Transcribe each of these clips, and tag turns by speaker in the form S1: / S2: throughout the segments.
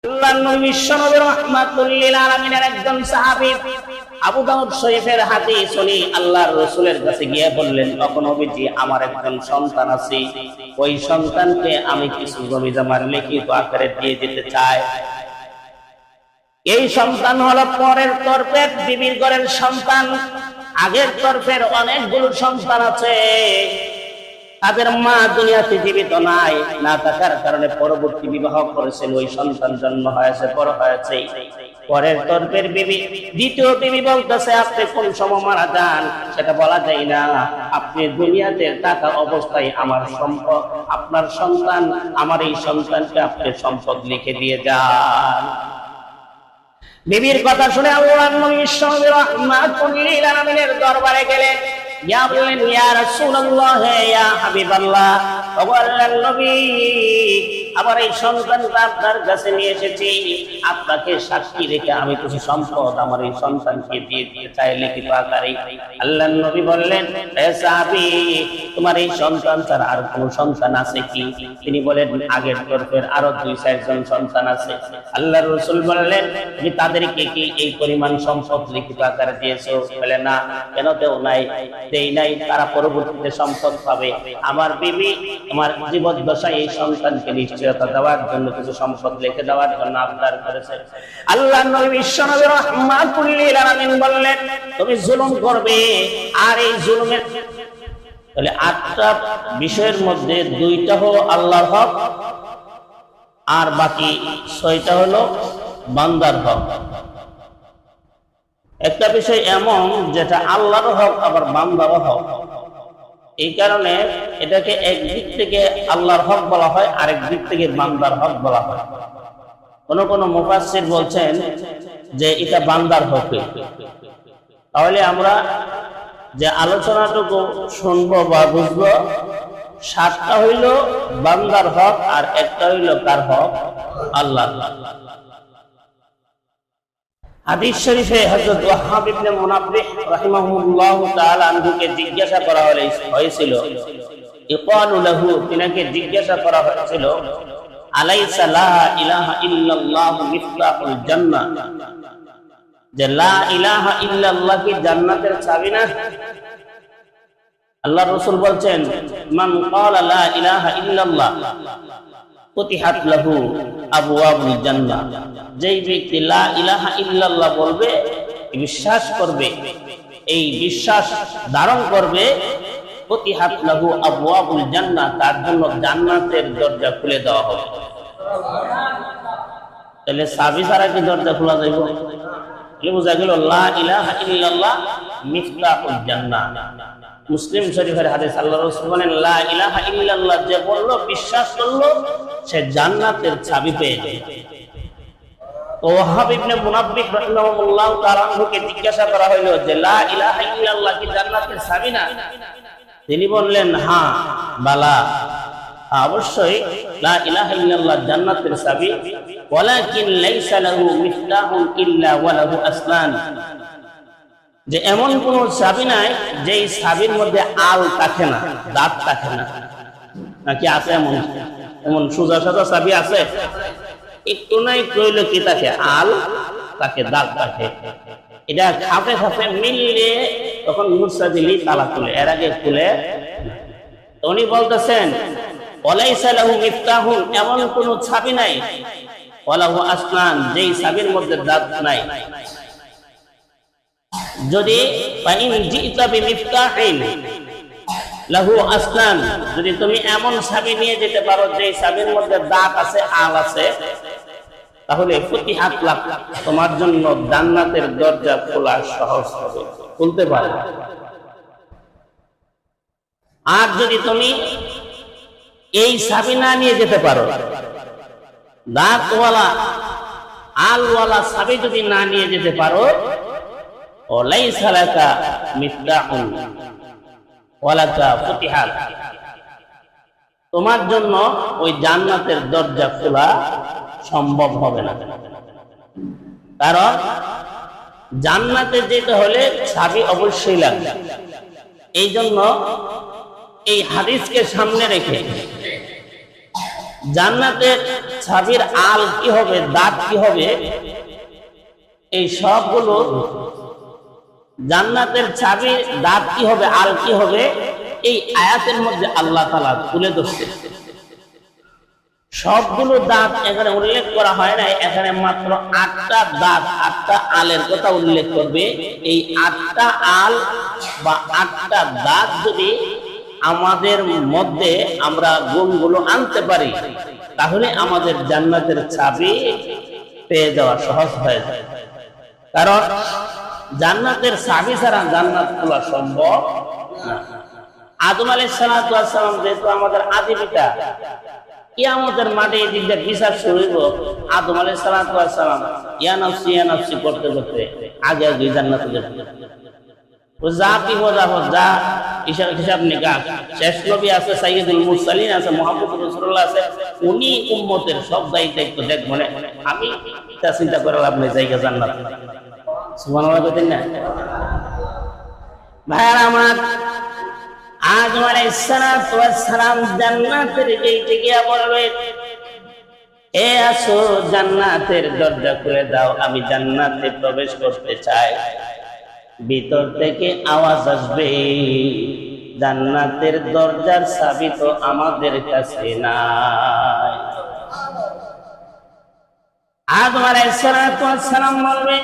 S1: আল্লাহর নবী বিশ্বনবী রাহমাতুল লিল আলামিনের একজন সাহাবী আবু দাউদ শরীফের হাদিস উনি আল্লাহর রাসূলের কাছে গিয়ে বললেন, তখন নবীজি আমার একজন সন্তান আছে, ওই সন্তানকে আমি কিছু জমি জমার লিখিত আকারে দিয়ে দিতে চাই। এই সন্তান হলো পরের তরফের বিবির ঘরের সন্তান। আগের তরফের অনেকগুলো সন্তান আছে, তাদের মা দুনিয়াতে জীবিত নাই, না থাকার কারণে পরবর্তী বিবাহ করেছেন, ওই সন্তান জন্ম হয়েছে, বড় হয়েছে। পরের তরফের বিবি দ্বিতীয় বিবি বলতেছে, আপনি কোন সময় মারা যান সেটা বলা যায় না, আপনি দুনিয়াতে থাকা অবস্থায় আমার সম্পদ, আপনার সন্তান, আমার এই সন্তানকে আপনি সম্পদ লিখে দিয়ে যান। বিবির কথা শুনে আল্লাহর নবী সাল্লাল্লাহু আলাইহি ওয়াসাল্লামের দরবারে গেলেন, ইয়া বললেন, ইয়া রাসূলুল্লাহ, ইয়া হাবিবাল্লাহ, ও আল্লাহর নবী, আমার এই সন্তানটা আপনার কাছে নিয়ে এসেছি, আপনাকে সাক্ষী রেখে আমি কিছু সম্পদ আমার এই সন্তানকে দিয়ে দিতে চাই লিখিত আকারে। আল্লাহর নবী বললেন, হে সাহাবী, তোমার এই সন্তান ছাড়া আর কোনো সন্তান আছে কি? তিনি বলেন, আগের তরফের আরো 2-4 জন সন্তান আছে। আল্লাহর রাসূল বললেন, তুমি তাদেরকে কি এই পরিমাণ সম্পদ লিখিত আকারে দিয়েছো? বলে, না। কেন দেই নাই? তারা পরবর্তীতে সম্পদ পাবে। আমার বিবি আমার জীবদ্দশায় এই সন্তানকে নিশ্চয়তা দেওয়ার জন্য কিছু সম্পদ লিখে দেওয়ার জন্য আবদার করেছে। আল্লাহর নবী বিশ্বনবী রাহমাতুল লিল আলামিন বললেন, তুমি জুলুম করবে, আর এই জুলুমের তাহলে 8টা বিষয়ের মধ্যে 2টা হলো আল্লাহর হক, আর বাকি 6টা হলো বান্দার হক। একটা বিষয় এমন যেটা আল্লাহর হক আবার বান্দার হক, এই কারণে এটাকে একদিক থেকে আল্লাহর হক বলা হয়, আরেক দিক থেকে বান্দার হক বলা হয়। কোন কোন মুফাসসির বলছেন যে এটা বান্দার হক। তাহলে আমরা যে আলোচনাটুকু শুনবো বা বুঝবো, 7টা হইল বান্দার হক আর একটা হইল কার হক? আল্লাহর। হাদিস শরীফে হযরত ওয়াহাব ইবনে মুনাব্বিহ রাহিমাহুল্লাহু তাআলা আনহুকে জিজ্ঞাসা করা হয়েছিল, ইকালু লাহু, তিনাকে জিজ্ঞাসা করা হয়েছিল, আলাইসা লা ইলাহা ইল্লাল্লাহু মিফতাহুল জান্নাহ, যে লা ইলাহা ইল্লাল্লাহ কি জান্নাতের চাবি না? আল্লাহর রাসূল বলছেন, মান ক্বালা লা ইলাহা ইল্লাল্লাহ ফুতিহাত লাহু আবওয়াবুল জান্নাহ, যেই ব্যক্তি লা ইলাহা ইল্লাল্লাহ বলবে, বিশ্বাস করবে, এই বিশ্বাস ধারণ করবে, ফুতিহাত লাহু আবওয়াবুল জান্নাহ, তার জন্য জান্নাতের দরজা খুলে দেওয়া হবে। তাহলে চাবি ছাড়া কি দরজা খোলা যাইব? বুঝা গেল লা ইলাহা ইল্লাল্লাহ মিফতাহুল জান্নাহ। মুসলিম শরীফের হাদিস, আল্লাহর রাসূল বলেন, লা ইলাহা ইল্লাল্লাহ যে বলল, বিশ্বাস করলো, সে জান্নাতের চাবি পেয়ে যায়। ওয়াহাব ইবনে মুনাব্বিহ রাহিমাহুল্লাহ তাআলা আনহুকে জিজ্ঞাসা করা হলো যে লা ইলাহা ইল্লাল্লাহ কি জান্নাতের চাবি না? তিনি বললেন, হ্যাঁ বালা, অবশ্যই লা ইলাহা ইল্লাল্লাহ জান্নাতের চাবি, ওয়ালাকিন লাইসা লাহু মিফতাহুন ইল্লা ওয়া লাহু আসলান, যে এমন কোন চাবি নাই যেই চাবির মধ্যে আল থাকে না, দাঁত থাকে না। নাকি আছে এমন এমন সোজা সোজা চাবি আছে? একটু নাই কইল কি থাকে, আল তাকে, দাঁত থাকে। এটা খাপে খাপে মিললে তখন মুরসা দিলি তালা খুলে, এর আগে খুলে। উনি বলতেছেন, ওয়ালাইসা লাহু মিফতাহুন, এমন কোন চাবি নাই, ওয়া লাহু আসনান, যেই চাবির মধ্যে দাঁত নাই। যদি ফাইন জিতা বিমিফতাহিন লাহু আসনান, যদি তুমি এমন চাবি নিয়ে যেতে পারো যে চাবির মধ্যে দাঁত আছে, আল আছে, তাহলে ফুতিহাত লাক, তোমার জন্য জান্নাতের দরজা খোলা সহজ হবে, খুলতে পারবে। আর যদি তুমি এই চাবি না নিয়ে যেতে পারো, দাঁতওয়ালা আলওয়ালা চাবি যদি না নিয়ে যেতে পারো, ওয়ালাইসা লাকা মিফতাহুন ওয়ালাকা ফুতিহাত, তোমার জন্য ওই জান্নাতের দরজা খোলা সম্ভব হবে না। কারণ জান্নাতে যেতে হলে চাবি অবশ্যই লাগবে। এই জন্য এই হাদিসকে সামনে রেখে জান্নাতের চাবির আল কি হবে, দাঁত কি হবে, এই সবগুলো জান্নাতের চাবির দাঁত কি হবে, আল কি হবে, এই আয়াতের মধ্যে আল্লাহ তাআলা তুলে ধরছে। সবগুলো দাঁত এখানে উল্লেখ করা হয় না, এখানে মাত্র 8টা দাঁত 8টা আলের কথা উল্লেখ করবে। এই 8টা আল বা 8টা দাঁত যদি আমাদের মধ্যে আমরা গুণগুলো আনতে পারি, তাহলে আমাদের জান্নাতের চাবি পেয়ে যাওয়া সহজ হয়ে যায়। কারণ জান্নাতের চাবি ছাড়া জান্নাত খোলা সম্ভব না। আদম আলাইহিস সালাম যেহেতু আমাদের আদি পিতা, কিয়ামতের মাঠে এই দিকটা বিচার শুরু হইব। আদম আলাইহিস সালাম ইয়া নাফসি ইয়া নাফসি করতে করতে আগে আগে জান্নাতে যাবে। যা কি যা হিসাব নিকাশ, শেষ নবী আছে, সাইয়্যিদুল মুরসালিন আছে, মুহাম্মদুর রাসূলুল্লাহ আছে, উনি উম্মতের সব দায়িত্ব দেখবেন। আমি তা চিন্তা করে লাভ নেই, জায়গা জান্নাত। সুবহানাল্লাহ বলেন না ভাইরা আমার। আদম আলাইহিস সালাম জান্নাতের গেটে গিয়া বলবে, এ আসো, জান্নাতের দরজা খুলে দাও, আমি জান্নাতে প্রবেশ করতে চাই। ভিতর থেকে আওয়াজ আসবে, জান্নাতের দরজার চাবি তো আমাদের কাছে নাই। আদম আলাইহিস সালাম বলবে,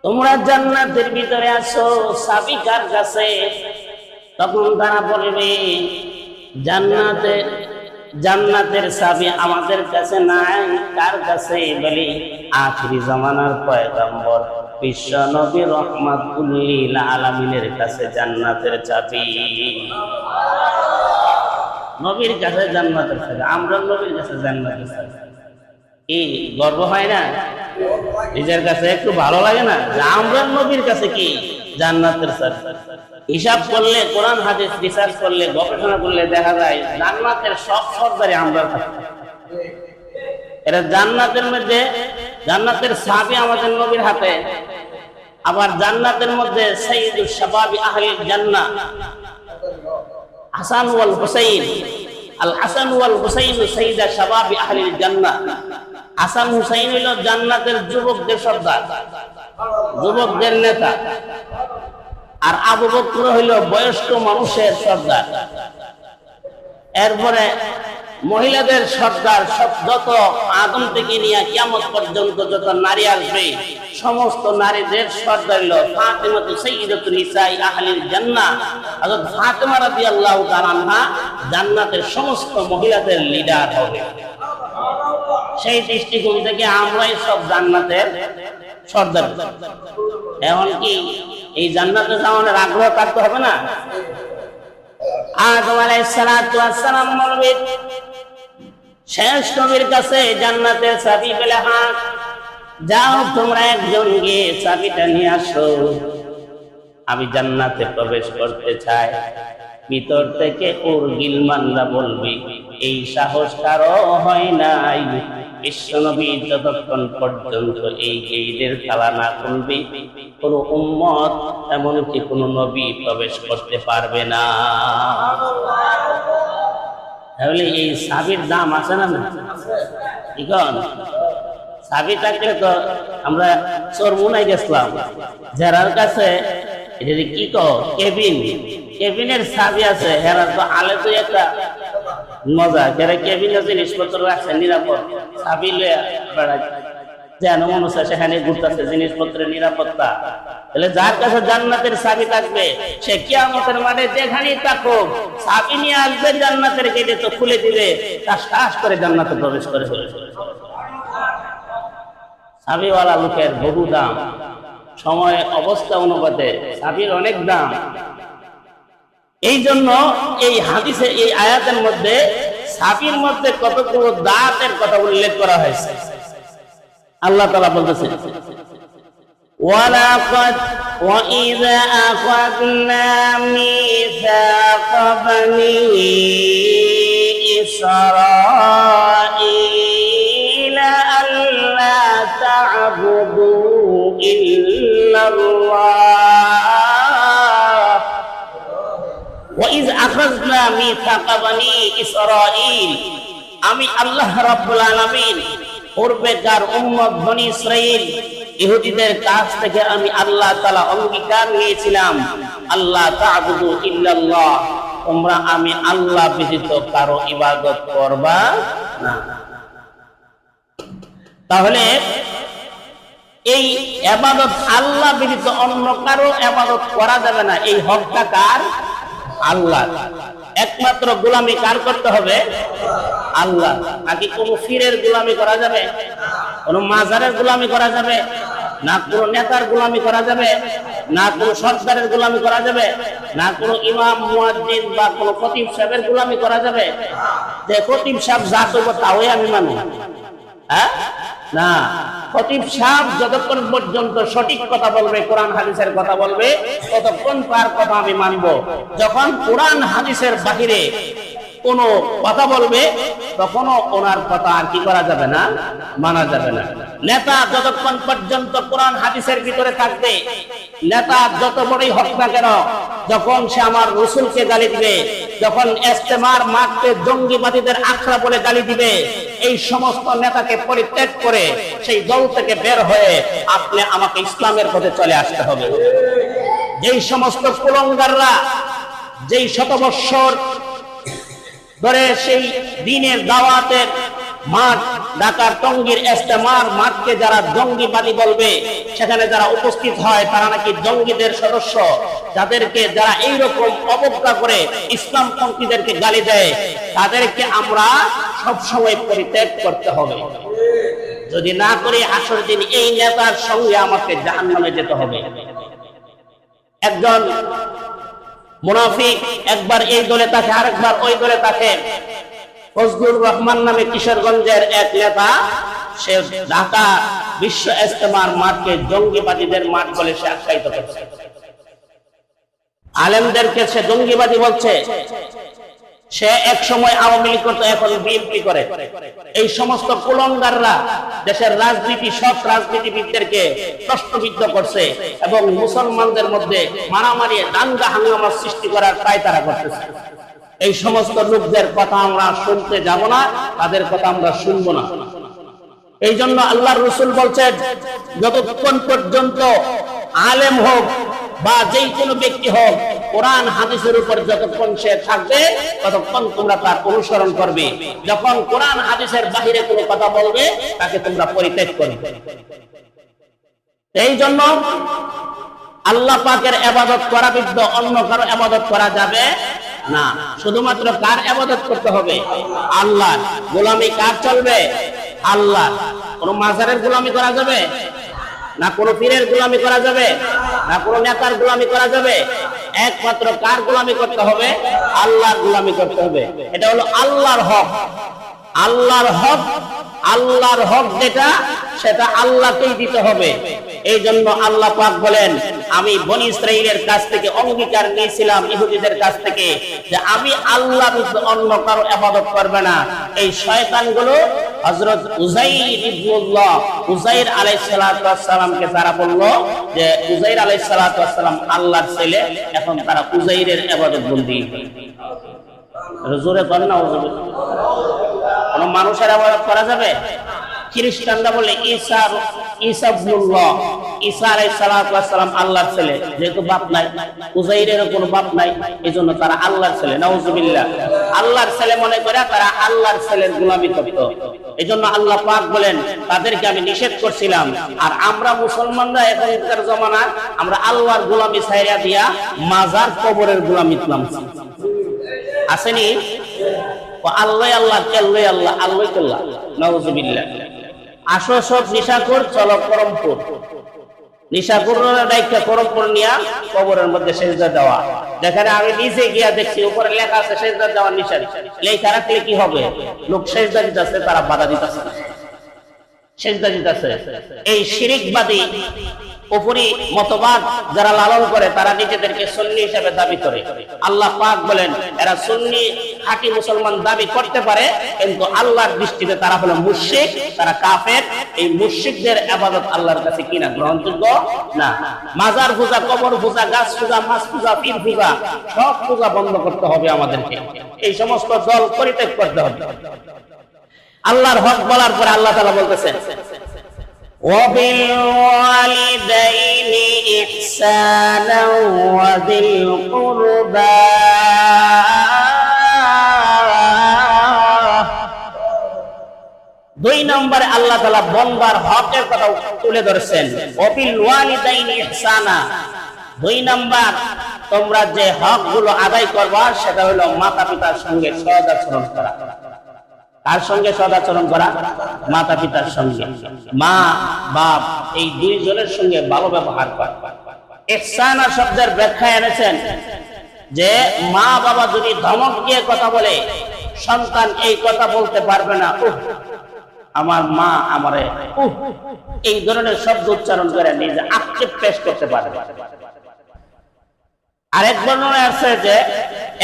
S1: তোমরা জান্নাতের ভিতরে আসো, চাবি কার কাছে? তখন তারা বলবে, জান্নাতের চাবি আমাদের কাছে নাই। কার কাছে? বলি আখিরি জামানার পয়গম্বর বিশ্ব নবী রাহমাতুল লিল আলামিনের কাছে জান্নাতের চাবি। নবীর কাছে জান্নাতের চাবি, আমরা নবীর কাছে জান্নাতের চাবি। কি গর্ব হয় না? নিজের কাছে একটু ভালো লাগে না যে আমরা নবীর কাছে কি জান্নাতের চাবি? হিসাব করলে, কোরআন হাদিস রিসার্চ করলে, গবেষণা করলে দেখা যায় জান্নাতের সব সরদারি আমরা। এটা জান্নাতের মধ্যে, জান্নাতের চাবি আমাদের নবীর হাতে। আবার জান্নাতের মধ্যে সাইয়্যিদুশ শাবাবি আহলিল জান্নাহ হাসান ওয়াল হুসাইন, আল হাসান ওয়াল হুসাইন সাইয়্যিদা শাবাবি আহলিল জান্নাহ। হাসান হুসাইন হইল জান্নাতের যুবকদের সর্দার, যুবকদের নেতা। আর আবু বকর হইল বয়স্ক মানুষের সর্দার। এরপরে মহিলাদের সর্দার, যত আদম থেকে নিয়ে কিয়ামত পর্যন্ত যত নারী আসবে, সমস্ত নারীদের সর্দার হইল ফাতিমাতু সাইয়্যিদাতু নিসাই আহলিল জান্নাহ। হযরত ফাতিমা রাদিয়াল্লাহু তাআলা আনহা জান্নাতের সমস্ত মহিলাদের লিডার হবে। সেই দৃষ্টিকোণ থেকে আমরাই সব জান্নাতের সর্দার। এখন কি এই জান্নাতে যাওয়ার আগ্রহ থাকতে হবে না? আদম আলাইহিস সালাম বলবে, শেষ নবীর কাছে জান্নাতের চাবি পেলে হাত যাও, তোমরা একজন গিয়ে চাবিটা নিয়ে আসো, আমি জান্নাতে প্রবেশ করতে চাই। ভিতর থেকে ওর গিলমানরা বলবে, এই সাহস কারো হয় নাই। বিশ্বনবী যতক্ষণ পর্যন্ত এই গেটের তালা না খুলবে, কোন উম্মত এমনকি কোন নবী প্রবেশ করতে পারবে না। তাহলে এই চাবির দাম আছে না? এখন চাবি থাকলে তো আমরা চরমুনায় গেছিলাম, যার কাছে এটা কি কেবিনের চাবি আছে, হেরার তো আলে তো একটা মজা, যারা কেবিনে জিনিসপত্র রাখছে নিরাপদ, চাবি লয়ে বেড়ায় যেন মনে হচ্ছে সেখানে ঘুরতেছে, জিনিসপত্রের নিরাপত্তা। তাহলে যার কাছে জান্নাতের চাবি থাকবে, সে কিয়ামতের মাঠে যেখানেই থাকুক, চাবি নিয়ে আসবে, জান্নাতের গেটে তো খুলে দিবে, তার শ্বাস করে জান্নাতে প্রবেশ করে চলে। চাবিওয়ালা লোকের বহু দাম, সময় অবস্থা অনুপাতে চাবির অনেক দাম। এই জন্য এই হাদিসে, এই আয়াতের মধ্যে চাবির মধ্যে কতগুলো দাঁতের কথা উল্লেখ করা হয়েছে। আল্লাহ তাআলা বলতেছেন, ওয়ালাকাদ ওয়াইযা আখাযনা মিসাকা বানী ইসরাঈলা আল্লা তা'বুদু ইল্লাল্লাহ ওয়াইয আখাযনা মিসাকা বানী ইসরাঈল। আমি আল্লাহ রাব্বুল আলামিন পূর্বেকার উম্মত বনি ইসরাঈল ইহুদিদের কাছ থেকে আমি আল্লাহ তাআলা অঙ্গীকার নিয়েছিলাম, আল্লাহ তা'বুদু ইল্লাল্লাহ, তোমরা আমি আল্লাহ ব্যতীত কারো ইবাদত করবা না। তাহলে এই ইবাদত আল্লাহ ব্যতীত অন্য কারো ইবাদত করা যাবে না। এই হকটা কার? আল্লাহ। একমাত্র গোলামি কার করতে হবে? আল্লাহ। নাকি কোন ফিরের গোলামি করা যাবে? কোন মাজারের গোলামি করা যাবে না? কোন নেতার গোলামি করা যাবে না? কোন সরকারের গোলামি করা যাবে না? কোন ইমাম মুয়াজ্জিন বা কোন খতিব সাহেবের গোলামি করা যাবে? যে খতিব সাহেব যা করবে তাই আমি মানব? হ্যাঁ, না। খতিব সাহেব যতক্ষণ পর্যন্ত সঠিক কথা বলবে, কোরআন হাদিসের কথা বলবে, ততক্ষণ তার কথা আমি মানব। যখন কোরআন হাদিসের বাহিরে কোন কথা বলবে, তখনও ওনার কথা আর কি করা যাবে না, মানা যাবে না। নেতা যতক্ষণ পর্যন্ত কোরআন হাদিসের ভিতরে থাকবে, নেতা যত বড়ই হোক না কেন, যখন সে আমার রাসূলকে গালি দিবে, যখন ইস্তেমার মাঠে জঙ্গিবাদীদের আখড়া বলে গালি দিবে, এই সমস্ত নেতাকে পরিত্যাগ করে সেই দল থেকে বের হয়ে আপনি আমাকে ইসলামের পথে চলে আসতে হবে। যেই সমস্ত কুলঙ্গাররা যেই শত বৎসর ধরে সেই দ্বীনের দাওয়াতের মাঠ, ঢাকার টঙ্গীর ইস্তেমার মাঠকে যারা জঙ্গিবাদী বলবে, সেখানে যারা উপস্থিত হয় তারা নাকি জঙ্গিদের সদস্য, যাদেরকে যারা এইরকম অবজ্ঞা করে ইসলামপন্থীদেরকে গালি দেয়, তাদেরকে আমরা সবসময় পরিত্যাগ করতে হবে। যদি না করি হাসর দিন এই নেতার সঙ্গে আমাকে জাহান্নামে যেতে হবে। একজন মুনাফিক একবার এই দলে থাকে, আরেকবার ওই দলে থাকে। ফজলুর রহমান নামে কিশোরগঞ্জের এক নেতা, সে ঢাকা বিশ্ব ইস্তেমার মাঠকে জঙ্গিবাদীদের মাঠ বলে সে আখ্যায়িত করছে। আলেমদেরকে সে জঙ্গিবাদী বলছে। সে এক সময় আওয়ামী লীগ করতো, এখন বিএনপি করে। এই সমস্ত কুলঙ্গাররা দেশের রাজনীতি, সব রাজনীতিবিদদেরকে প্রশ্নবিদ্ধ করছে এবং মুসলমানদের মধ্যে মারামারি, দাঙ্গা হাঙ্গামা সৃষ্টি করার ট্রাই তারা করতেছে। এই সমস্ত লোকদের কথা আমরা শুনতে যাব না, তাদের কথা আমরা শুনবো না। এই জন্য আল্লাহর রাসূল বলছেন, যতক্ষণ পর্যন্ত আলেম হোক বা যেই কোনো ব্যক্তি হোক, কোরআন হাদিসের উপর যতক্ষণ সে থাকবে, ততক্ষণ তোমরা তার অনুসরণ করবে। যখন কোরআন হাদিসের বাহিরে কোনো কথা বলবে, তাকে তোমরা পরিত্যাগ করবে। এই জন্য আল্লাহ পাকের ইবাদত করা বিদ্য, অন্য কারো ইবাদত করা যাবে না। শুধুমাত্র কার ইবাদত করতে হবে? আল্লাহ। গোলামি কার চলবে? আল্লাহ। কোন মাজারের গোলামি করা যাবে না? কোন পীরের গোলামি করা যাবে না? কোন নেতার গোলামি করা যাবে? একমাত্র কার গোলামি করতে হবে? আল্লাহর গোলামি করতে হবে। এটা হলো আল্লাহর হক। আল্লাহর হক, আল্লাহর হক যেটা, সেটা আল্লাহকেই দিতে হবে। এই জন্য আল্লাহ পাক বলেন, আমি বনী ইসরাঈলের কাছ থেকে অঙ্গীকার নিয়েছিলাম, ইহুদিদের কাছ থেকে, যে আমি আল্লাহ ব্যতীত অন্য কারো ইবাদত করবে না। এই শয়তানগুলো হযরত উযাইর ইবনুল্লাহ, উযাইর আলাইহিস সালাতু ওয়াস সালামকে তারা বলল যে উযাইর আলাইহিস সালাতু ওয়াস সালাম আল্লাহর ছেলে, এখন তারা উযাইরের ইবাদত বন্দী। জোরে বলেন না। কোন মানুষের ইবাদত করা যাবে? খ্রিস্টানরা বলে ঈসা ইবনুল্লাহ, ঈসা আলাইহিস সালাতু ওয়াস সালাম আল্লাহর ছেলে, যেহেতু বাপ নাই, উযাইরের কোনো বাপ নাই, এজন্য তারা আল্লাহর ছেলে। নাউজুবিল্লাহ। আল্লাহর ছেলে মনে করে তারা আল্লাহর ছেলের গোলামি করত। এজন্য আল্লাহ পাক বলেন, তাদেরকে আমি নিষেধ করছিলাম। আর আমরা মুসলমানরা এখনকার জমানা, আমরা আল্লাহর গোলামি ছাইরা দিয়া মাজার কবরের গোলামি নামছি। আসেনি? আল্লাহ আল্লাহ, আল্লাহ আল্লাহ, আল্লাহ আল্লাহ। নাউজুবিল্লাহ। আসো সব নিশাখোর, চলো করমপুর। নিশাখোররা ডাইকা করমপুর নিয়া কবরের মধ্যে সেজদা দেওয়া, যেখানে আমি নিজে গিয়া দেখছি উপরে লেখা আছে সেজদা দেওয়ার নিষেধ। লেখা রাখলে কি হবে? লোক সেজদা দিতেছে, তারা বাধা দিতেছে, সেজদা দিতেছে। এই শিরিকবাদী উপরি মতবাদ যারা লালন করে, তারা নিজেদেরকে সুন্নি হিসেবে দাবি করে। আল্লাহ পাক বলেন, এরা সুন্নি খাঁটি মুসলমান দাবি করতে পারে, কিন্তু আল্লাহর দৃষ্টিতে তারা হলো মুশরিক, তারা কাফের। এই মুশরিকদের ইবাদত আল্লাহর কাছে কিনা গ্রহণযোগ্য না। মাজার পূজা, কবর পূজা, গাছ পূজা, মাছ পূজা, পীর পূজা, সব পূজা বন্ধ করতে হবে আমাদেরকে। এই সমস্ত দল পরিত্যাগ করতে হবে। আল্লাহর হক বলার পরে আল্লাহ তাআলা বলতেছেন وبالوالدين إحسانا وذي القربى দুই নম্বরে আল্লাহ তাআলা বান্দার হকের কথা তুলে ধরেছেন وبالوالدين إحسانا দুই নম্বর তোমরা যে হকগুলো আদায় করবা সেটা হলো মাতা পিতার সঙ্গে সদাচরণ করা। কার সঙ্গে সদাচরণ করা? মাতা পিতার সঙ্গে। মা বাপ এই দুইজনের সঙ্গে ভালো ব্যবহার করা। ইহসানা শব্দের ব্যাখ্যা এনেছেন যে মা বাবা যদি ধমক দিয়ে কথা বলে সন্তান এই কথা বলতে পারবে না, আমার মা আমারে এই ধরনের শব্দ উচ্চারণ করে নিজে আক্ষেপ পেশ করতে পারবে। আরেক বর্ণনায় আছে যে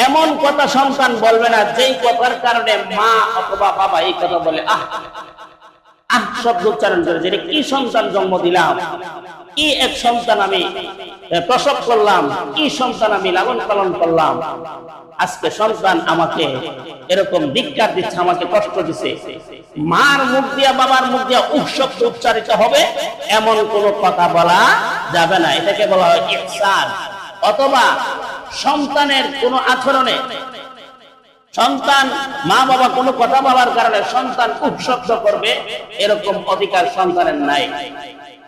S1: এমন কথা সন্তান বলবে না যেই কথার কারণে মা অথবা বাবা এই কথা বলে আহ আহ শব্দ উচ্চারণ করে, যে কি সন্তান জন্ম দিলাম, কি এক সন্তান আমি প্রসব করলাম, কি সন্তান আমি লালন পালন করলাম, আজকে সন্তান আমাকে এরকম ধিক্কার দিচ্ছে, আমাকে কষ্ট দিচ্ছে। মার মুখ দিয়া বাবার মুখ দিয়া শব্দ উচ্চারিত হবে এমন কোন কথা বলা যাবে না, এটাকে বলা হয় ইহসান। অথবা সন্তানের কোন আচরণে সন্তান মা বাবা কোনো কথা বলার কারণে সন্তান শব্দ করবে এরকম অধিকার সন্তানের নাই।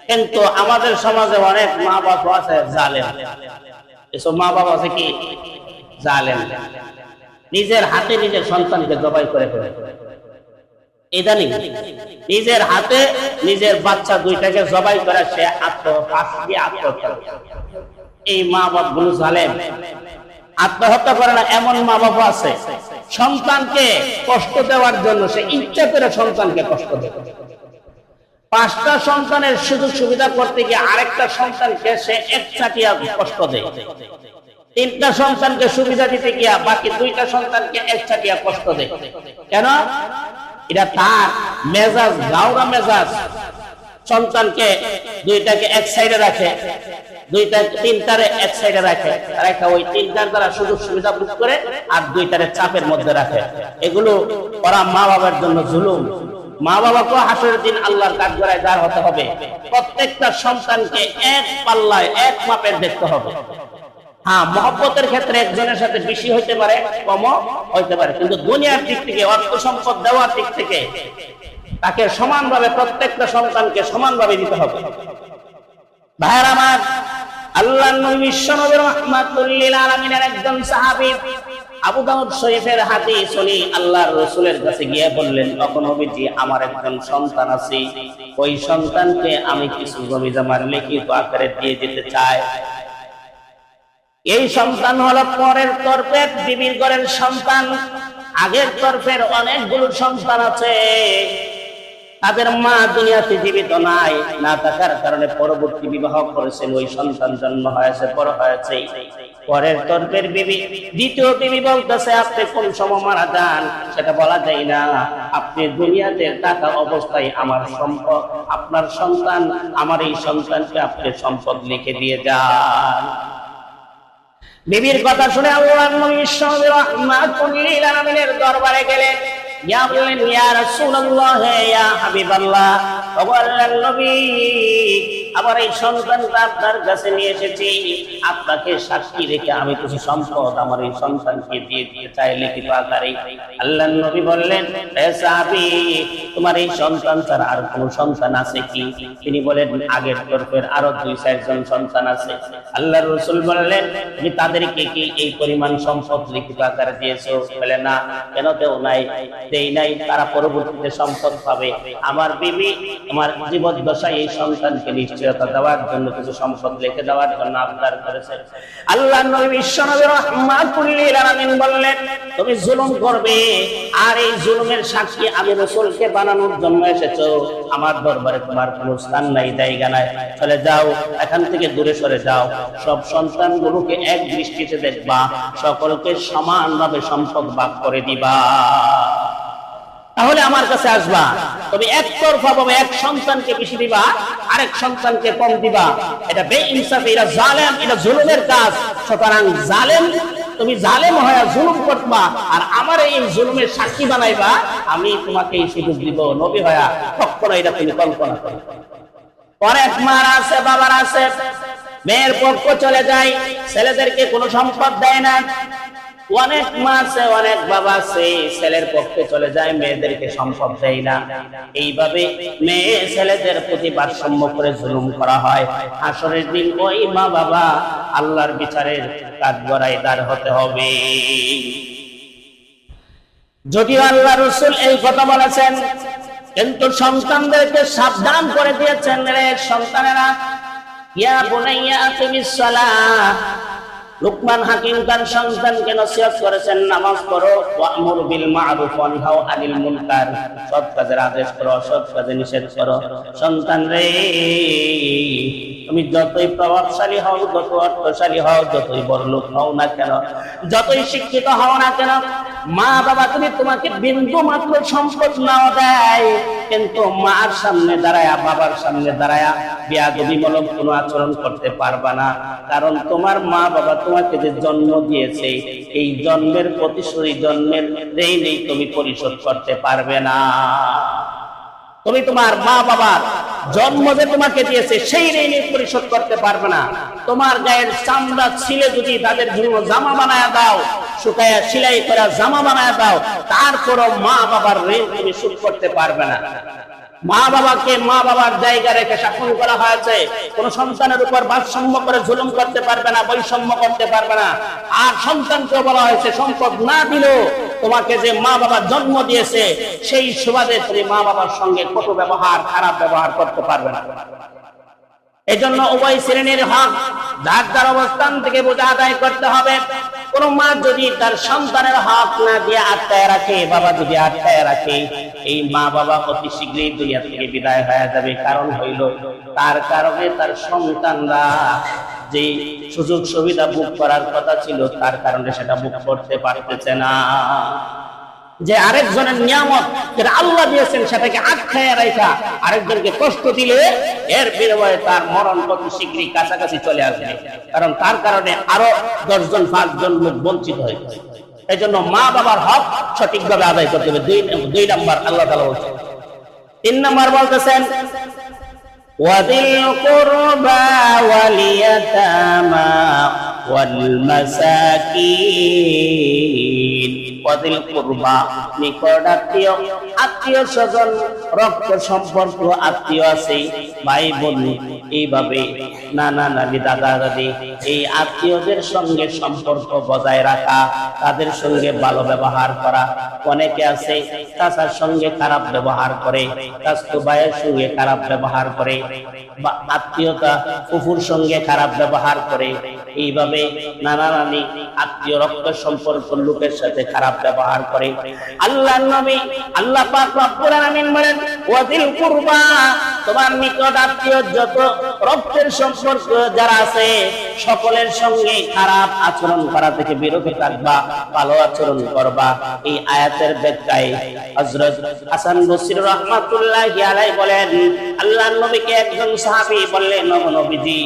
S1: কিন্তু আমাদের সমাজে অনেক মা বাবা আছে জালেম, এসব মা বাবা আছে কি জালেম, নিজের হাতে নিজের সন্তানকে জবাই করে ফেলে। ইদানিং নিজের হাতে নিজের বাচ্চা দুইটাকে জবাই করে সে আত্মহত্যা। এই মা বাপ গুলো জালেম, আত্মহত্যা করে না এমন মা বাবা আছে সন্তানকে কষ্ট দেওয়ার জন্য সে ইচ্ছা করে সন্তানকে কষ্ট দেয়। 5টা সন্তানের সুযোগ সুবিধা করতে গিয়ে আরেকটা সন্তানকে সে একচাটিয়া কষ্ট দেয়। 3টা সন্তানকে সুবিধা দিতে গিয়া বাকি 2টা সন্তানকে একচাটিয়া কষ্ট দেয়। কেন? এটা তার মেজাজ, গাওরা মেজাজ। সন্তানকে 2টাকে এক সাইডে রাখে, 3টারে এক সাইডে রাখে, ওই 3টার দ্বারা সুযোগ সুবিধা ভোগ করে আর 2টারে চাপের মধ্যে রাখে। এগুলো ওরা মা বাবার জন্য জুলুম। মা বাবাকে হাসরের দিন আল্লাহর কাঠগড়ায় দাঁড় হতে হবে। প্রত্যেকটা সন্তানকে এক পাল্লায় এক মাপের দেখতে হবে। হ্যাঁ, মহব্বতের ক্ষেত্রে একজনের সাথে বেশি হইতে পারে, কমও হইতে পারে, কিন্তু দুনিয়ার দিক থেকে, অর্থ সম্পদ দেওয়ার দিক থেকে তাকে সমানভাবে প্রত্যেকটা সন্তানকে সমানভাবে দিতে হবে। ভাইয়ের আমার, আল্লাহর নবী বিশ্বনবী রাহমাতুল লিল আলামিনের একজন সাহাবী আবু দাউদ শরীফের হাদিস উনি আল্লাহর রাসূলের কাছে গিয়ে বললেন, তখন নবীজি আমার একজন সন্তান আছে, ওই সন্তানকে আমি কিছু জমি জমার লিখিত আকারে দিয়ে দিতে চাই। এই সন্তান হলো পরের তরফের বিবির ঘরের সন্তান। আগের তরফের অনেকগুলো সন্তান আছে, তাদের মা দুনিয়াতে জীবিত নাই, না থাকার কারণে পরবর্তী বিবাহ করেছেন, ওই সন্তান জন্ম হয়েছে, বড় হয়েছে। পরের তরফের বিবি, দ্বিতীয় বিবি বলতেছে আপনি কোন সময় মারা যান সেটা বলা যায় না, আপনি দুনিয়াতে থাকা অবস্থায় আমার সম্পদ, আপনার সন্তান, আমার এই সন্তানকে আপনি সম্পদ লিখে দিয়ে যান। বিবির কথা শুনে আল্লাহর নবী সাল্লাল্লাহু আলাইহি ওয়াসাল্লামের দরবারে গেলেন, ইয়া বললেন, ইয়া রাসূলুল্লাহ, ইয়া হাবিবাল্লাহ, ও আল্লাহর নবী, আমার এই সন্তানটা আপনার কাছে নিয়ে এসেছি, আপনাকে সাক্ষী রেখে আমি কিছু সম্পদ আমার এই সন্তানকে দিয়ে দিতে চাই লিখিত আকারে। আল্লাহর নবী বললেন, হে সাহাবী, তোমার এই সন্তান ছাড়া আর কোনো সন্তান আছে কি? তিনি বলেন, আগের তরফের আরো 2-4 জন সন্তান আছে। আল্লাহর রাসূল বললেন, তুমি তাদেরকে কি এই পরিমাণ সম্পদ লিখিত আকারে দিয়েছো? বলে না। কেন দেও নাই? দেই নাই, তারা পরবর্তীতে সম্পদ পাবে। আমার বিবি আমার জীবদ্দশায় এই সন্তানকে নিশ্চয়তা দেওয়ার জন্য কিছু সম্পদ লিখে দেওয়ার জন্য আবদার করেছে। আল্লাহর নবী বিশ্বনবী রাহমাতুল লিল আলামিন বললেন, তুমি জুলুম করবে, আর এই জুলুমের সাক্ষী আমি রাসূলকে বানানোর জন্য এসেছো, আমার দরবারে তোমার কোনো স্থান নাই, জায়গা নাই, চলে যাও, এখান থেকে দূরে সরে যাও। সব সন্তানগুলোকে এক দৃষ্টিতে দেখবা, সকলকে সমানভাবে সম্পদ ভাগ করে দিবা, তাহলে আমার কাছে আসবা। তবে একতরফা ভাবে এক সন্তানকে বেশি দিবা, আরেক সন্তানকে কম দিবা, এটা বেইনসাফি, এটা জালেম, এটা জুলুমের কাজ। সুতরাং জালেম তুমি জালেম হয়ে জুলুম করবা আর আমার এই জুলুমের সাক্ষী বানাইবা, আমি তোমাকে এই সুযোগ দিব নবী হয়ে, কখনো এটা তুমি কল্পনা করো। অনেক মার আছে, বাবার আছে, মেয়ের পক্ষ চলে যায়, ছেলেদেরকে কোনো সম্পদ দেয় না। অনেক মা আছে, অনেক বাবা আছে, ছেলের পক্ষে চলে যায়, মেয়েদেরকে সম্পদ দেয় না। এইভাবে মেয়ে ছেলেদের প্রতি ভারসাম্য করে জুলুম করা হয়। হাসরের দিন ওই মা বাবা আল্লাহর বিচারের কাঠগড়ায় দাঁড় হতে হবে। যদিও আল্লাহ রাসূল এই কথা বলেছেন, কিন্তু সন্তানদেরকে সাবধান করে দিয়েছেন, রে সন্তানেরা, ইয়া বুনাইয়া আকিমিস সালাহ। লুকমান হাকিম তার সন্তানকে নসিহত করেছেন, নামাজ পড়ো, ওয়া'মুর বিল মা'রুফ ওয়ানহাউ আনিল মুনকার, সৎ কাজের আদেশ করো, অসৎ কাজে নিষেধ করো। সন্তান রে, তুমি যতই প্রভাবশালী হও, যত অর্থশালী হও, যতই বড়লোক হও না কেন, যতই শিক্ষিত হও না কেন, মা বাবা তুমি তোমাকে বিন্দু মাত্র সম্পদ নাও দেয়, কিন্তু মার সামনে দাঁড়ায়া, বাবার সামনে দাঁড়ায়া বেয়াদবিমূলক কোনো আচরণ করতে পারবা না। কারণ তোমার মা বাবা তোমাকে যে জন্ম দিয়েছে, এই জন্মের প্রতিশোধ, জন্মের ঋণ তুমি পরিশোধ করতে পারবে না। তুমি তোমার মা বাবার জন্ম যে তোমাকে দিয়েছে সেই ঋণ পরিশোধ করতে পারবে না। তোমার গায়ের চামড়া ছিলে যদি তাদের জন্য জামা বানায় দাও, শুকায়া সেলাই করা জামা বানায় দাও, তারপরও মা বাবার ঋণ তুমি শোধ করতে পারবে না। মা বাবাকে মা বাবার জায়গা রেখে শাসন করা হয়েছে। কোন সন্তানের উপর ভারসাম্য করে জুলুম করতে পারবে না, বৈষম্য করতে পারবে না। আর সন্তানকে বলা হয়েছে সম্পদ না দিলেও তোমাকে যে মা বাবা জন্ম দিয়েছে সেই সুবাদে তুমি মা বাবার সঙ্গে কটু ব্যবহার, খারাপ ব্যবহার করতে পারবে না। এজন্য উভয় শ্রেণীর হক যার যার অবস্থান থেকে বোঝা আদায় করতে হবে। কোন মা যদি তার সন্তানের হক না দিয়ে আটকায় রাখে, বাবা যদি আটকায় রাখে, এই মা বাবা অতি শীঘ্রই দুনিয়া থেকে বিদায় হয়ে যাবে। কারণ হইল তার কারণে তার সন্তানরা যে সুযোগ সুবিধা ভোগ করার কথা ছিল, তার কারণে সেটা ভোগ করতে পারতেছে না। যে আরেকজনের নিয়ামত যেটা আল্লাহ দিয়েছেন সেটাকে আটকায় রাখা আরেকজনকে কষ্ট দিলে এর বিনিময়ে তার মরণ অতি শীঘ্রই কাছাকাছি চলে আসবে। কারণ তার কারণে আরো 10 জন 5 জন লোক বঞ্চিত হয়েছে। এই জন্য মা বাবার হক সঠিকভাবে আদায় করতে হবে। 2 নাম্বার আল্লাহ তাআলা বলছেন। 3 নাম্বার বলতেছেন, ওয়াদিল কুরবা ওয়াল ইয়াতামা ওয়াল মাসাকিন। ওয়াদিল কুরবা নিকট আত্মীয়, আত্মীয় স্বজন, রক্ত সম্পর্ক আত্মীয় আছে, ভাই বোন, এইভাবে নানা নানি, দাদা দাদি, এই আত্মীয়দের সঙ্গে সম্পর্ক বজায় রাখা, তাদের সঙ্গে ভালো ব্যবহার করা। অনেকে আছে চাচার সঙ্গে খারাপ ব্যবহার করে, চাচতো ভাইয়ের সঙ্গে খারাপ ব্যবহার করে, বা আত্মীয়তা ফুফুর সঙ্গে খারাপ ব্যবহার করে। এইভাবে নানা নানি, আত্মীয়, রক্ত সম্পর্ক লোকের সাথে খারাপ ব্যবহার করে। আল্লাহর নবী আল্লাহ পাক রব্বুল আলামিন বলেন, ওয়াদিল কুরবা, তোমার নিকট আত্মীয় যত রক্তের সম্পর্ক যারা আছে সকলের সঙ্গে খারাপ আচরণ করা থেকে বিরত থাকবা, ভালো আচরণ করবা। এই আয়াতের ব্যাখ্যায় হযরত হাসান বসরি রাহমাতুল্লাহি আলাইহি বলেন, আল্লাহর নবীকে একজন সাহাবী বললেন, নবীজি,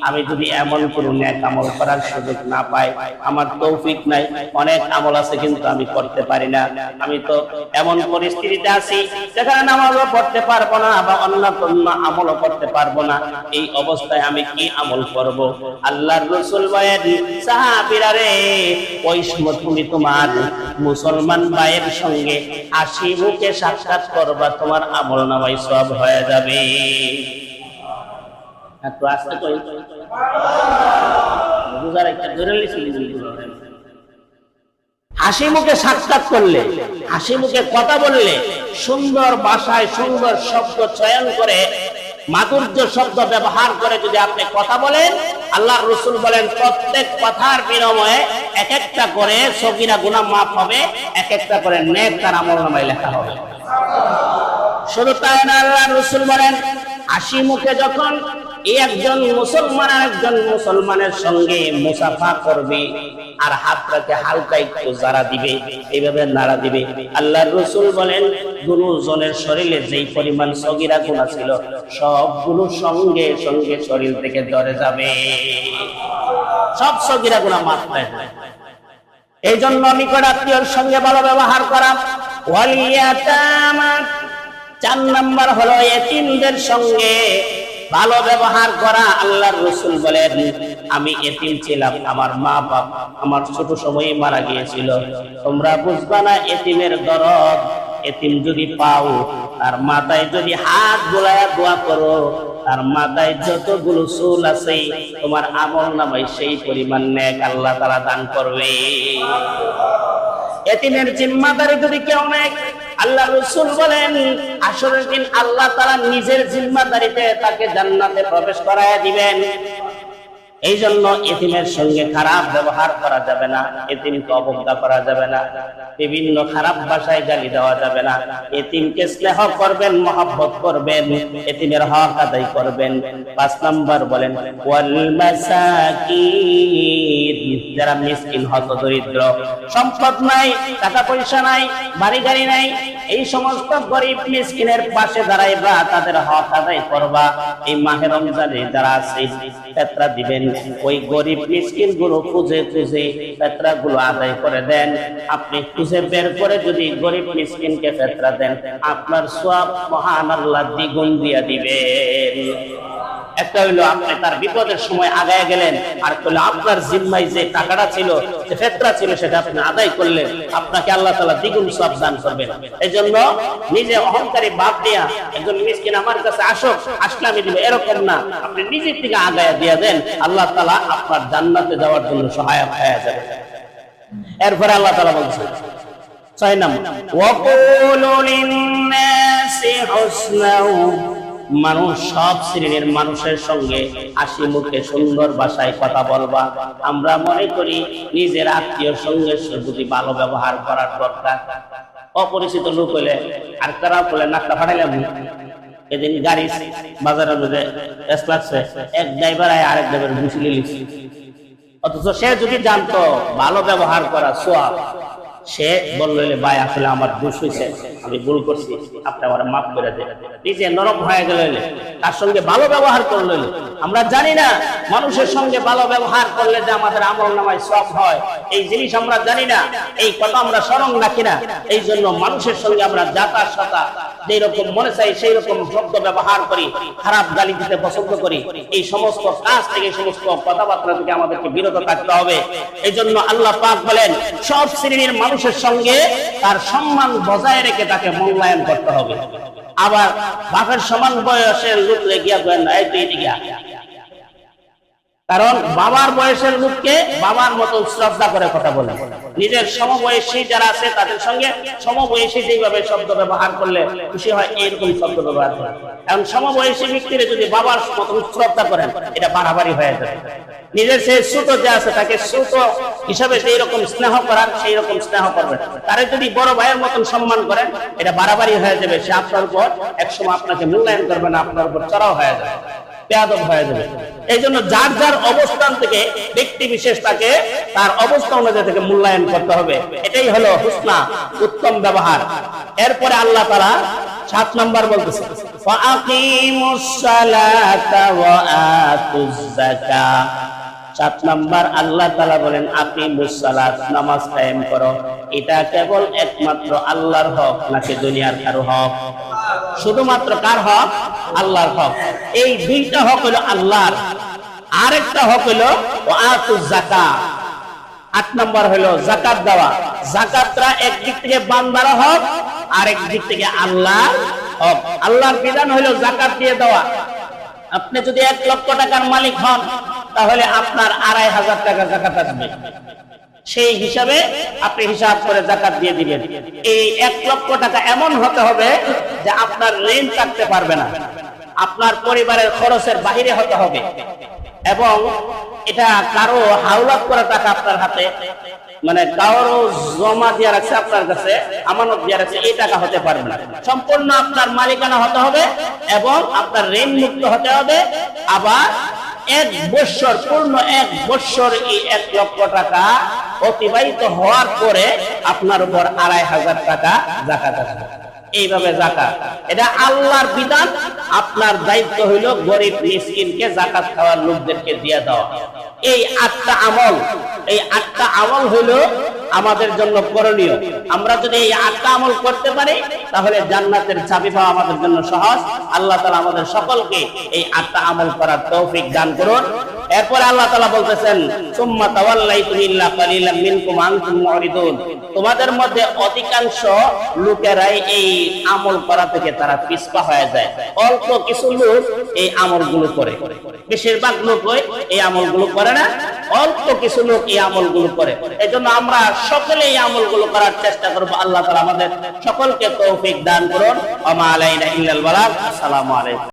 S1: আমি যদি এমন কোন নেক আমল করার সুযোগ না পাই, আমার তৌফিক নাই, অনেক আমল আছে কিন্তু আমি করতে পারি না, আমি তো এমন পরিস্থিতিতে আছি যেখানে নামাজও পড়তে পারবো না বা অন্য কোন আমলও করতে পারবো না, এই অবস্থায় আমি কি আমল করব? আল্লাহর রাসূল বলেন, সাহাবীরা রে, ওই সময় তুমি তোমার মুসলমান ভাইয়ের সঙ্গে হাসি মুখে সাক্ষাৎ করবা, তোমার আমলনামায় সওয়াব হয়ে যাবে। একটু আস্তে কই, বুঝার একটা জোরে লিখি। হাসি মুখে সাক্ষাৎ করলে, হাসি মুখে কথা বললে, সুন্দর ভাষায় সুন্দর শব্দ চয়ন করে, মাধুর্য শব্দ ব্যবহার করে যদি আপনি কথা বলেন, আল্লাহর রাসূল বলেন প্রত্যেক কথার বিনিময়ে এক একটা করে সগীরা গুনাহ মাফ হবে, এক একটা করে নেক তার আমলনামায় লেখা হবে। শুধু তাই না, আল্লাহর রাসূল বলেন, হাসি মুখে যখন একজন মুসলমান আরেকজন মুসলমানের সঙ্গে মুসাফা করবে আর হাতটাকে হালকা একটু জারা দিবে, এইভাবে নাড়া দিবে, আল্লাহর রাসূল বলেন দুজনের শরীরে যেই পরিমাণ সগীরা গুনাহ ছিল সবগুলো সঙ্গে সঙ্গে শরীর থেকে ঝরে যাবে, সব সগীরা গুনাহ মাফ হয়ে যাবে। এই জন্য নিকট আত্মীয়র সঙ্গে ভালো ব্যবহার করা। ওয়াল ইয়াতামা, 4 নাম্বার হলো এতিমদের সঙ্গে ভালো ব্যবহার করা। আল্লাহর রাসূল বলেন, আমি এতিম ছিলাম, আমার মা বাপ আমার ছোট সময়ে মারা গিয়েছিল, তোমরা বুঝবা না এতিমের দরদ। এতিম যদি পাও, তার মাথায় যদি হাত বুলায়া দোয়া করো, তার মাথায় যতগুলো চুল আছে তোমার আমলনামায় সেই পরিমাণ নেক আল্লাহ তাআলা দান করবে। এতিমের জিম্মাদারি যদি কেউ নেয়, আল্লাহ রাসূল বলেন আসরের দিন আল্লাহ তাআলা নিজের জিম্মাদারিতে তাকে জান্নাতে প্রবেশ করায় দিবেন। এই জন্য এতিমের সঙ্গে খারাপ ব্যবহার করা যাবে না, এতিমকে অবজ্ঞা করা যাবে না, বিভিন্ন খারাপ ভাষায় গালি দেওয়া যাবে না। এতিমকে স্নেহ করবেন, মহব্বত করবেন, এতিমের হক আদায় করবেন। 5 নাম্বার বলেন ওয়াল মাসাকিন, যারা মিসকিন হত দরিদ্র, সম্পদ নাই, টাকা পয়সা নাই, বাড়ি গাড়ি নাই, এই সমস্ত গরিব মিসকিনের পাশে দাঁড়াইবা, তাদের হক আদায় করবা। এই মাহে রমজানে যারা আছে ফিতরা দিবেন, ওই গরিব মিসকিন গুলো খুঁজে খুঁজে ফিতরা গুলো আদায় করে দেন। আপনি খুঁজে বের করে যদি গরিব মিসকিনকে ফিতরা দেন, আপনার সওয়াব মহান আল্লাহ দ্বিগুণ দিয়া দিবেন। একটা হইলো আপনি তার বিপদের সময় আগায় গেলেন, আর হলো আপনার জিম্মায় যে টাকাটা ছিল, যে ফিতরা ছিল, সেটা আপনি আদায় করলেন, আপনাকে আল্লাহ তাআলা দ্বিগুণ সওয়াব দান করবেন। এজন্য নিজে অহংকারী বাপ দিয়া একজন মিসকিন আমার কাছে আসুক, আসলে আমি দিব, এরকম না। আপনি নিজের থেকে আগায় দিয়ে দেন, আল্লাহ তাআলা আপনার জান্নাতে যাওয়ার জন্য সহায়ক হয়ে যাবে। এরপরে আল্লাহ তাআলা বলছেন 6 নাম্বার ওয়াকুলু লিন-নাসি হুসনা, মানুষ সব শ্রেণীর মানুষের সঙ্গে হাসি মুখে সুন্দর ভাষায় কথা বলবা। আমরা মনে করি নিজের আত্মীয়র সঙ্গে যদি ভালো ব্যবহার করার দরকার। অপরিচিত লোক হইলে আর তারা বলে নাকটা ফাটাইলাম। এদিন গাড়ি বাজারের মধ্যে লাগছে, এক ড্রাইভার আরেক ড্রাইভার ঘুষিয়ে লিখছে, অথচ সে যদি জানতো ভালো ব্যবহার করা সওয়াব, সে বললে ভাই আসলে আমার দোষ হয়েছে, আমি ভুল করছি, আপনি আমার মাফ করে দেন। নিজে নরম হয়ে গেল, তার সঙ্গে ভালো ব্যবহার করলে। আমরা জানি না মানুষের সঙ্গে ভালো ব্যবহার করলে যে আমাদের আমলনামায় সওয়াব হয়, এই জিনিস আমরা জানি না, এই কথা আমরা স্মরণ রাখি না। এই জন্য মানুষের সঙ্গে আমরা যাতা সাতা যেই রকম মনে চাই সেই রকম শব্দ ব্যবহার করি, খারাপ গালি দিতে পছন্দ করি। এই সমস্ত কাজ থেকে, সমস্ত কথাবার্তা থেকে আমাদেরকে বিরত থাকতে হবে। এই জন্য আল্লাহ পাক বলেন সব শ্রেণীর মানুষের সঙ্গে তার সম্মান বজায় রেখে তাকে মূল্যায়ন করতে হবে। আবার বাপের সমান বয়সের লোক গিয়া বলেন এই তুই গিয়া, কারণ বাবার বয়সের লোককে বাবার মতো শ্রদ্ধা করে কথা বলে। নিজের সমবয়সী যারা আছে তাদের সঙ্গে সমবয়সী যেভাবে শব্দ ব্যবহার করলে খুশি হয়, এইরকম শব্দ ব্যবহার করে। এখন সমবয়সী ব্যক্তিরা যদি বাবার মতো শ্রদ্ধা করেন, এটা বাড়াবাড়ি হয়ে যাবে। নিজের সেই ছোট যে আছে তাকে ছোট হিসাবে যেই রকম স্নেহ করার সেই রকম স্নেহ করবেন। তারে যদি বড় ভাইয়ের মতন সম্মান করেন, এটা বাড়াবাড়ি হয়ে যাবে। সে আপনার উপর একসময় আপনাকে মূল্যায়ন করবে না, আপনার উপর চড়াও হয়ে যাবে, বেয়াদব হয়ে যাবে। এই জন্য যার যার অবস্থান থেকে ব্যক্তি বিশেষ তাকে তার অবস্থা অনুযায়ী থেকে মূল্যায়ন করতে হবে। এটাই হলো হুসনা, উত্তম ব্যবহার। এরপরে আল্লাহ তাআলা 7 নাম্বার বলতেছে ফাআকিমুস সালাতা ওয়া আতুজ যাকাত। 7 নাম্বার আল্লাহ তাআলা বলেন আকিমুস সালাত, নামাজ কায়েম করো। এটা কেবল একমাত্র আল্লাহর হক নাকি দুনিয়ার কারো হক? শুধুমাত্র কার হক? আল্লাহর হক। এই দুইটা হক হলো আল্লাহর। আরেকটা হক হলো ওয়াতুজ যাকাত। 8 নাম্বার হলো যাকাত দেওয়া। যাকাতটা একদিক থেকে বান্দার হক, আরেক দিক থেকে আল্লাহর হক। আল্লাহর বিধান হলো যাকাত দিয়ে দেওয়া। আপনি যদি 1 লক্ষ টাকার মালিক হন, তাহলে আপনার 2500 টাকা যাকাত আসবে। সেই হিসাবে আপনি হিসাব করে যাকাত দিয়ে দিবেন। এই 1 লক্ষ টাকা এমন হতে হবে যে আপনার ঋণ থাকতে পারবে না, আপনার পরিবারের খরচের বাহিরে হতে হবে, এবং এটা কারো হাওলাত করা টাকা আপনার হাতে, মানে কারো জমা দিয়ে রাখছে আপনার কাছে, আমানত দিয়ে রাখছে, এই টাকা হতে পারবে না। সম্পূর্ণ আপনার মালিকানা হতে হবে এবং আপনার ঋণ মুক্ত হতে হবে। আবার 1 বছর, পূর্ণ 1 বছর এই 1 লক্ষ টাকা অতিবাহিত হওয়ার পরে আপনার উপর 2500 টাকা যাকাত আসবে। এইভাবে যাকাত, এটা আল্লাহর বিধান। আপনার দায়িত্ব হইল গরিব মিসকিনকে যাকাত খাওয়ার লোকদেরকে দিয়ে দেওয়া। এই 8টা আমল, এই 8টা আমল হইল আমাদের জন্য করণীয়। আমরা যদি এই 8টা আমল করতে পারি তাহলে জান্নাতের চাবি পাওয়া আমাদের জন্য সহজ। আল্লাহ তাআলা আমাদের সকলকে এই 8টা আমল করার তৌফিক দান করুন। এরপরে আল্লাহ তাআলা বলতেছেন, সুম্মা তাওয়াল্লাইতুম ইল্লা কালিলাম মিনকুম আনতুম মুরিদুন। তোমাদের মধ্যে অধিকাংশ লোকেরাই এই আমল করা থেকে তারা পিছপা হয়ে যায়। অল্প কিছু লোক এই আমলগুলো করে, বেশিরভাগ লোকই এই আমলগুলো করে না, অল্প কিছু লোক এই আমলগুলো করে। এজন্য আমরা সকলে এই আমলগুলো করার চেষ্টা করব। আল্লাহ তাআলা আমাদের সকলকে তৌফিক দান করুন। ওয়া মা আলাইনা ইল্লাল বালাগ। আসসালামু আলাইকুম।